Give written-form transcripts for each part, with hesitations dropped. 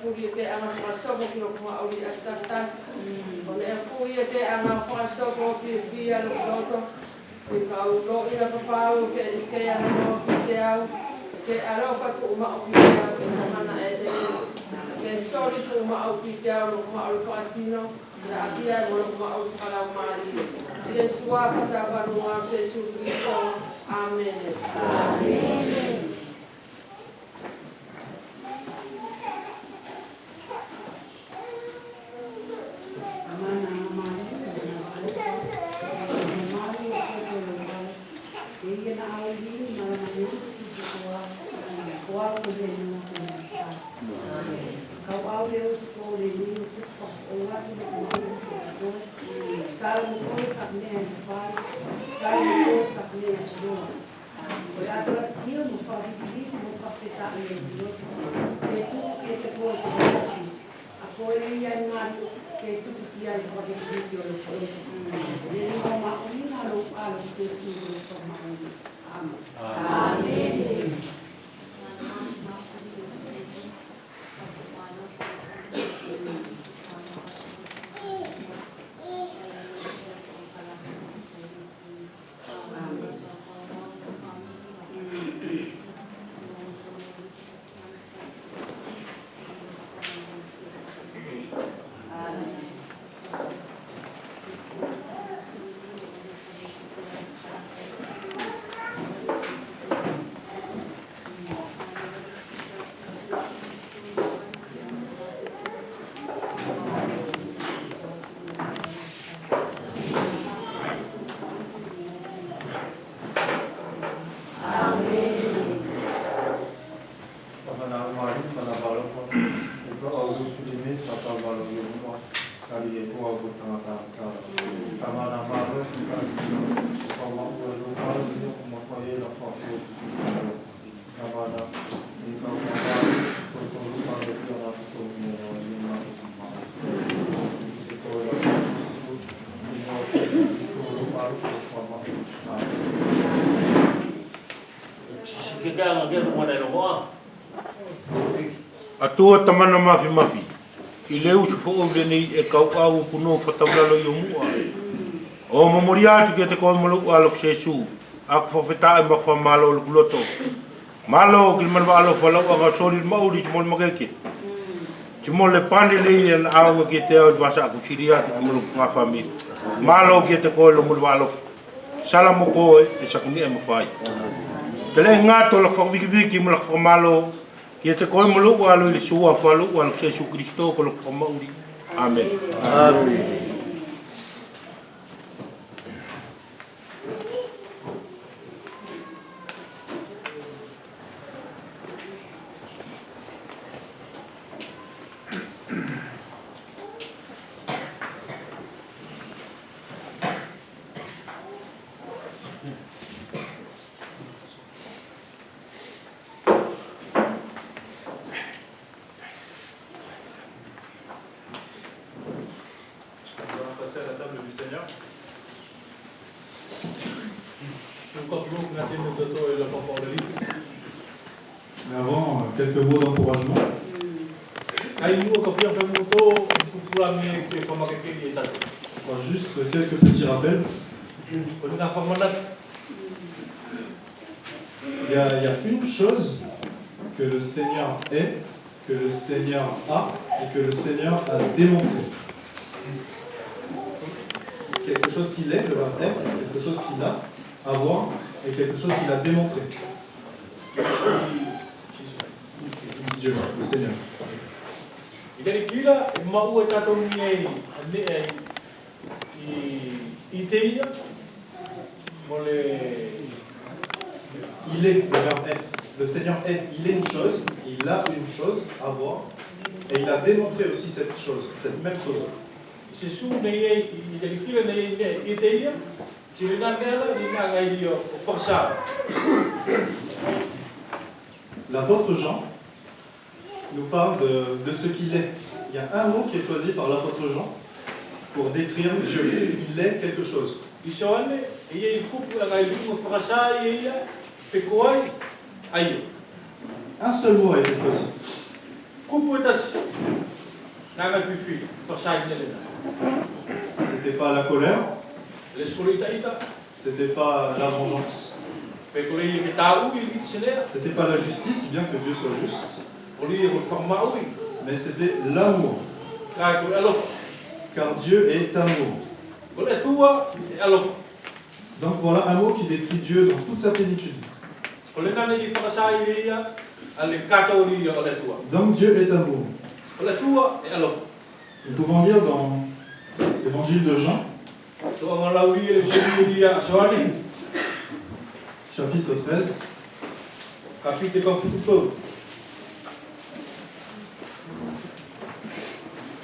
furi ke ama faso ko kilo ko auri astartas o le furi ke ama faso ko fia no soto se ka ulo ina papau ke iske ya no ke au ke alo fa tu ma o ke au ke mana e ke sori tu ma o ke au no ma o fatino la atia mo ma o kala mali le sua fata banua se su Cristo amen amen. Atua tamana mafi mafi. I leu se fo o nei e kau au puno whataulalo i o mua. O mamoria atu ke te koe malu alo ke sesu. Aku whawheta e makwa malo o kuloto. Malo ki manwa alo whalau anga sori mauri ti mol makeke. Ti mol le pane lei en au ke te au dwasa aku siria ti malu ngā whami. Malo ke te koe lo manwa alo. Sala mo koe e sakuni e mawhai. Te le ngato la whawiki wiki mo la whamalo. Kia te koe malu alo i le sua whalu alo ke Jesu Christo ko lo whamauri. Amen. Amen. Mais avant, quelques mots d'encouragement. Juste quelques petits rappels. Il y a une chose que le Seigneur est, que le Seigneur a et que le Seigneur a démontré. Quelque chose qu'il est, le verbe être, quelque chose qu'il a, avoir, et quelque chose qu'il a démontré. Dieu, le Seigneur. Il est, le verbe être. Le Seigneur est, il est une chose, il a une chose, avoir, et il a démontré aussi cette chose, cette même chose. L'apôtre Jean nous parle de ce qu'il est. Il y a un mot qui est choisi par l'apôtre Jean pour décrire Dieu. Il est quelque chose. Un seul mot a été choisi. Nanga fifi, pasai nele. C'était pas la colère, Les skolita ita, c'était pas la vengeance, pekori ke tau i kitsenera, c'était pas la justice, bien que Dieu soit juste, oli ko formau i. mais c'était l'amour, Kai ko alofa, car Dieu est amour. ko le tua e alofa. Donc voilà un mot qui décrit Dieu dans toute sa plénitude. Ko le nane i pasai ia, ale kato li o le tua. Donc Dieu est amour. Ko le tua e alofa. Nous pouvons lire dans l'évangile de Jean, So ngala wi le sebi dia soani, chapitre 13, kapite ko futuko.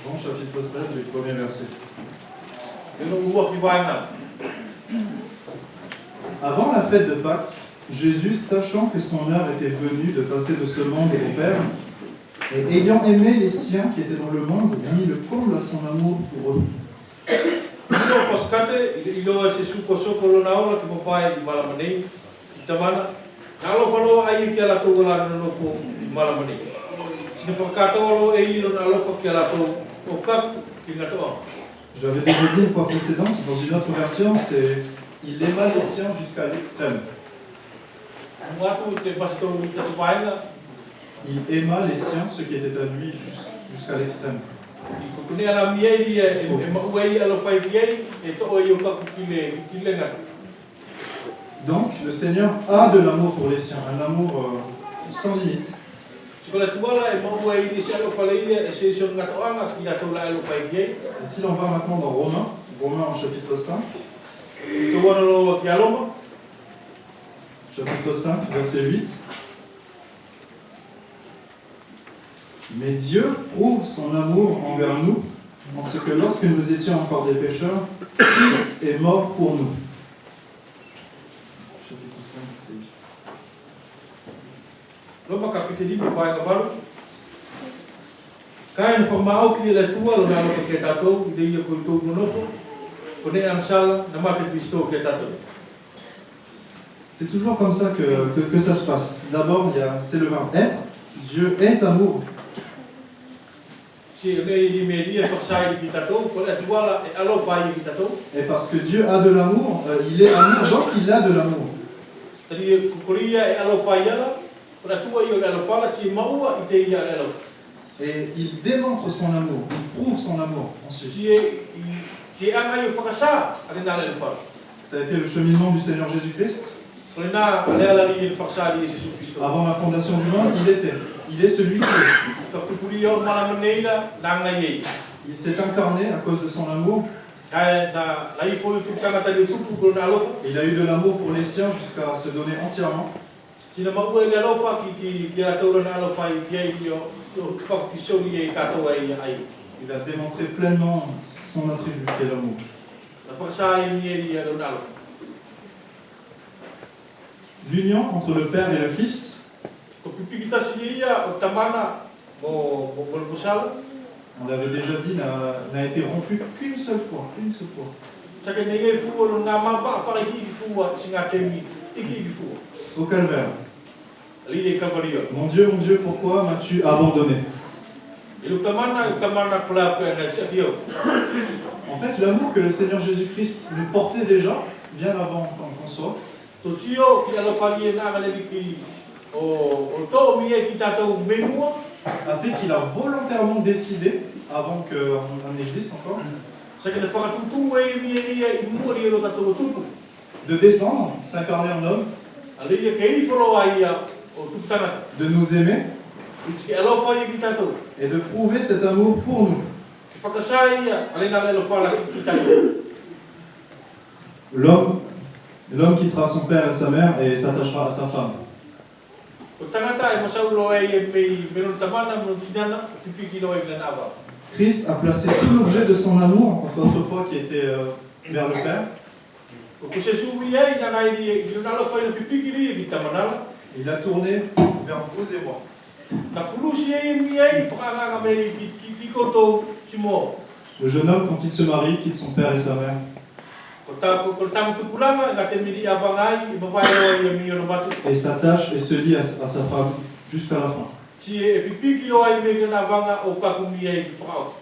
Jean chapitre 13, le premier verset. Yo no ua ki vai na. Avant la fête de Pâques, Jésus, sachant que son heure était venue de passer de ce monde au Père, et ayant aimé les siens qui étaient dans le monde, mit le comble à son amour pour eux. Ilo paskate ilo se suko soko lo na ola ki mo pai i malamani. Tamana. Na lo falo ai ki ala to la no fo i malamani. Sine fakato lo e ilo na lo fo ki ala to o kap ki ngato. J'avais déjà dit une fois précédente, dans une autre version, c'est « Il aima les siens jusqu'à l'extrême Ngatu te pasto ni ta sapainga. ». Il aima les siens, ce qui était à lui, jusqu'à l'extrême. I ko kune ala miei e ma uei ala fai miei e to o yo ka ki le ngato. Donc, le Seigneur a de l'amour pour les siens, un amour sans limite. Sikola tuala e ma uei di se ala fale ia e se so ngato anga ki la to la ala fai miei. Et si l'on va maintenant dans Romains en chapitre 5, To wana lo ki aloma. chapitre 5, verset 8. Mais Dieu prouve son amour envers nous, en ce que lorsque nous étions encore des pécheurs, Christ est mort pour nous. Chapitre 5, verset 8. Loma kapite di ko pai ka baru. Kai na formao ki le tua lo na lo ke tato de ia ko to no fo. Ko ne am sala na mate Cristo ke tato. C'est toujours comme ça que ça se passe. D'abord, c'est le verbe être. Dieu est amour. Si ne i me dia ko sai ki tato ko le tua la e alo pai ki tato. Et parce que Dieu a de l'amour, il est amour, donc il a de l'amour. Tadi ko ria e alo pai ala. Ko le tua io le alo fala ti maua i te ia le alo. Et il démontre son amour, il prouve son amour ensuite. Si anga io fakasa ale na le fala. Ça a été le cheminement du Seigneur Jésus-Christ. Ko na ale ala li fakasa li Jesus Cristo. Avant la fondation du monde, il est celui qui est. Fa ku rio mala maneira nanga ye. Il s'est incarné à cause de son amour. Kai na lai fo tu kana tadi tu ko na alo. Il a eu de l'amour pour les siens jusqu'à se donner entièrement. Sina ma ue le alofa ki a taura na alofa i kia i o kau ki sori e katoa i ai. Il a démontré pleinement son attribut qui est l'amour. La whakasa i mieri a rona alofa. L'union entre le Père et le Fils, Ko pipikitasi ia o tamana mo pusala. on l'avait déjà dit, n'a été rompu qu'une seule fois. Une seule fois. Saka nege fu o na mapa whare ki fu a singa temi iki ki fu. Au calvaire. Ali de Calvario. Mon Dieu, pourquoi m'as-tu abandonné? E lu tamana pula pe na tio. En fait, l'amour que le Seigneur Jésus-Christ nous portait déjà, bien avant qu'on soit, To tio ki alofa ni na ga le ki o to mi e ki tatou memua. a fait qu'il a volontairement décidé, avant qu'on existe encore, Saka na whakatutu e mieri i muri e lo tatou tupu. de descendre, s'incarner en homme, Ali e ke i folo ai o tutana. de nous aimer Ki alofa i ki tatou. et de prouver cet amour pour nous. Ki whakasai ia, ale na le whala ki tatou. L'homme quittera son père et sa mère et s'attachera à sa femme. O tangata e masau lo e mei meron tamana mo tinana tipiki lo e glana ava. Christ a placé tout l'objet de son amour, autrefois qui était vers le Père. O ko se sumi e na nai i lo nalo fai no tipiki li ki tamana. Il a tourné vers vous et moi. Na fulusi e mi e whakanga mei ki koto timo. Le jeune homme, quand il se marie, quitte son père et sa mère. Ko tamu tupulanga na te miri avangai i mawai o i mi o matu. Et s'attache et se lie à sa femme jusqu'à la fin.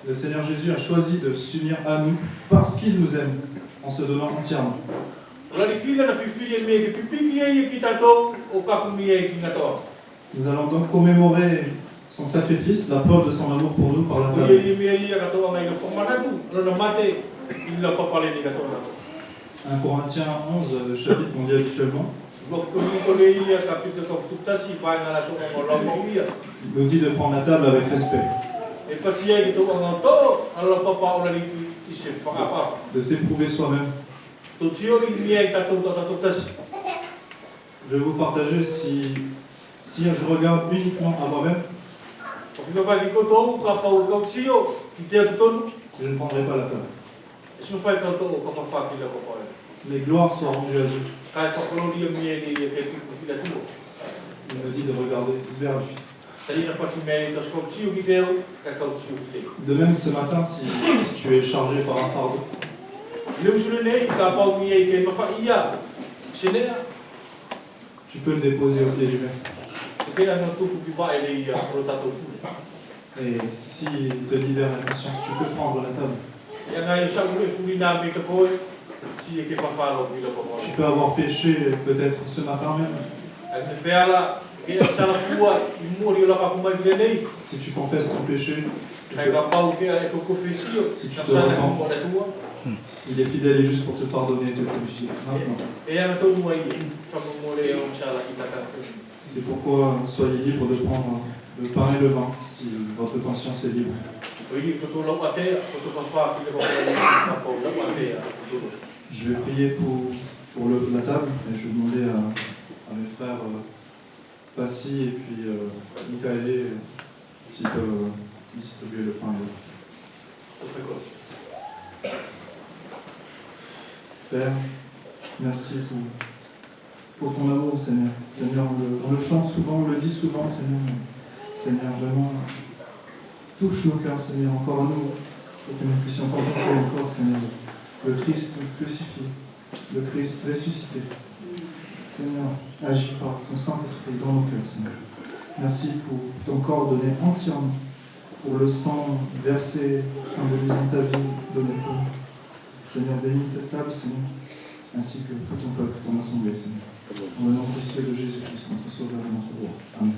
Le Seigneur Jésus a choisi de s'unir à nous parce qu'il nous aime, en se donnant entièrement. Nous allons donc commémorer son sacrifice, la preuve de son amour pour nous par la table. 1 Corinthiens 11, le chapitre qu'on lit habituellement, nous dit de prendre la table avec respect, de s'éprouver soi-même. Je vais vous partager si je regarde uniquement à moi-même, je ne prendrai pas la table. Mais gloire soit rendue à Dieu. Il me dit de regarder vers lui. De même ce matin, si tu es chargé par un fardeau, tu peux le déposer au pied du maître. Et s'il te libère la conscience, tu peux prendre la table. Tu peux avoir péché peut-être ce matin même. Si tu confesses ton péché, si tu te repens, il est fidèle et juste pour te pardonner et te purifier. C'est pourquoi soyez libres de prendre le pain et le vin si votre conscience est libre. Je vais prier pour la table et je vais demander à mes frères Passi et puis Michael s'ils peuvent distribuer le pain et le vin. Père, merci pour ton amour, Seigneur. Seigneur, on le chante souvent, on le dit souvent, Seigneur. Seigneur, vraiment, touche nos cœurs, Seigneur, encore à nous, pour que nous puissions contempler encore, Seigneur, le Christ crucifié, le Christ ressuscité. Seigneur, agis par ton Saint-Esprit dans nos cœurs, Seigneur. Merci pour ton corps donné entièrement, pour le sang versé, symbolisant ta vie donnée pour nous. Seigneur, bénis cette table, Seigneur, ainsi que tout ton peuple, ton assemblée, Seigneur. Au nom précieux de Jésus-Christ, notre Sauveur et notre Roi. Amen.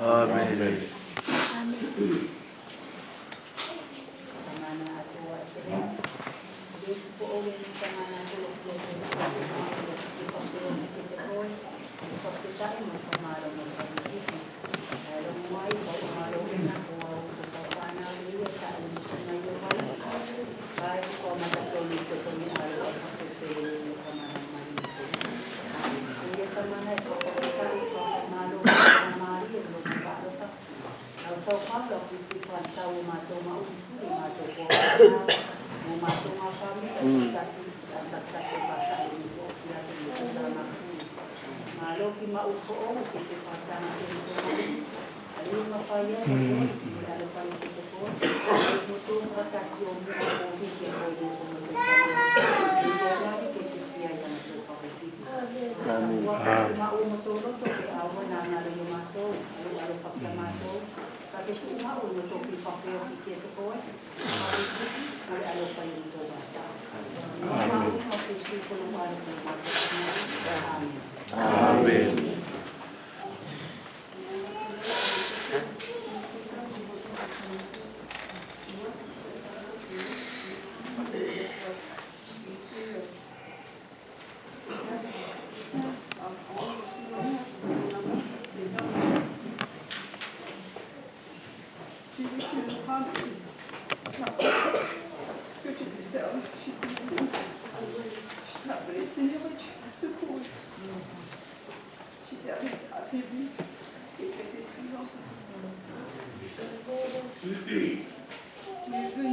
Amen. Amen. Thank you. Amen. Tu es venu